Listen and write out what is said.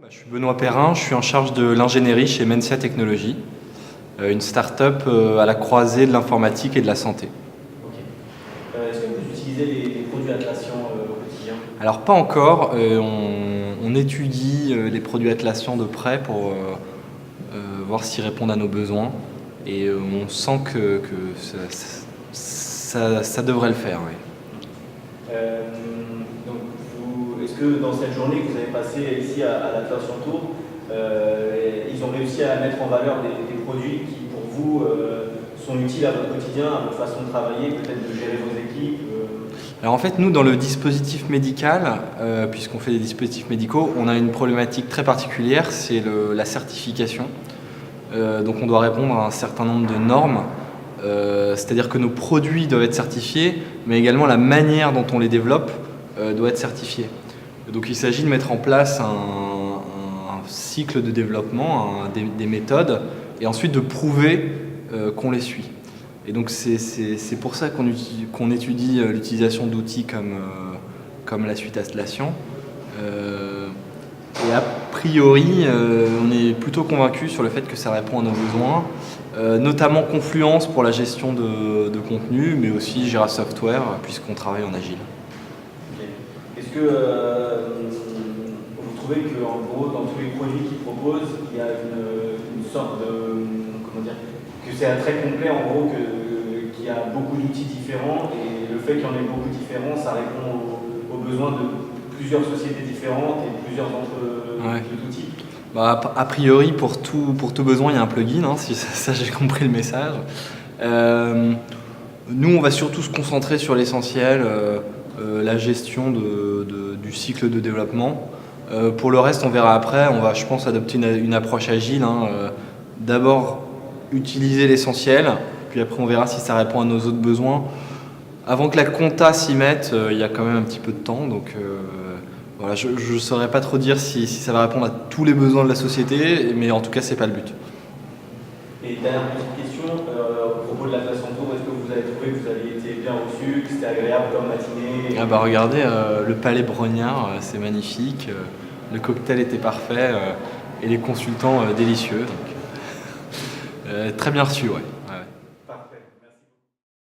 Je suis Benoît Perrin, je suis en charge de l'ingénierie chez Mensia Technologies, une start-up à la croisée de l'informatique et de la santé. Ok. Est-ce que vous utilisez les produits Atlassian au quotidien? Alors pas encore, on étudie les produits Atlassian de près pour voir s'ils répondent à nos besoins et on sent que ça devrait le faire. Oui. Donc est-ce que dans cette journée que vous avez passée ici à l'Atlassian Tour, ils ont réussi à mettre en valeur des produits qui pour vous sont utiles à votre quotidien, à votre façon de travailler, peut-être de gérer vos équipes? Alors en fait, nous, dans le dispositif médical, puisqu'on fait des dispositifs médicaux, on a une problématique très particulière, c'est la certification. Donc on doit répondre à un certain nombre de normes, c'est-à-dire que nos produits doivent être certifiés, mais également la manière dont on les développe doit être certifiée. Donc il s'agit de mettre en place un cycle de développement, des méthodes, et ensuite de prouver qu'on les suit. Et donc c'est pour ça qu'on étudie l'utilisation d'outils comme la suite Atlassian. Et a priori, on est plutôt convaincu sur le fait que ça répond à nos besoins, notamment Confluence pour la gestion de contenu, mais aussi Jira Software puisqu'on travaille en agile. Okay. Est-ce que vous trouvez que en gros, dans tous les produits qu'ils proposent, il y a une sorte de, comment dire, que c'est très complet en gros, qu'il y a beaucoup d'outils différents et le fait qu'il y en ait beaucoup différents, ça répond aux besoins de plusieurs sociétés différentes et plusieurs outils? A priori, pour tout besoin, il y a un plugin, hein, si ça j'ai compris le message. Nous, on va surtout se concentrer sur l'essentiel, la gestion du cycle de développement. Pour le reste, on verra après. On va, je pense, adopter une approche agile. D'abord, utiliser l'essentiel, puis après, on verra si ça répond à nos autres besoins. Avant que la compta s'y mette, il y a quand même un petit peu de temps. Donc, voilà, je ne saurais pas trop dire si ça va répondre à tous les besoins de la société, mais en tout cas, c'est pas le but. Et dernière petite question, au propos de l'Atlassian Tour, est-ce que vous avez trouvé que vous aviez été bien reçu, que c'était agréable comme matinée? Ah bah regardez, le palais Brognard, c'est magnifique, le cocktail était parfait et les consultants délicieux. Donc, très bien reçu, ouais.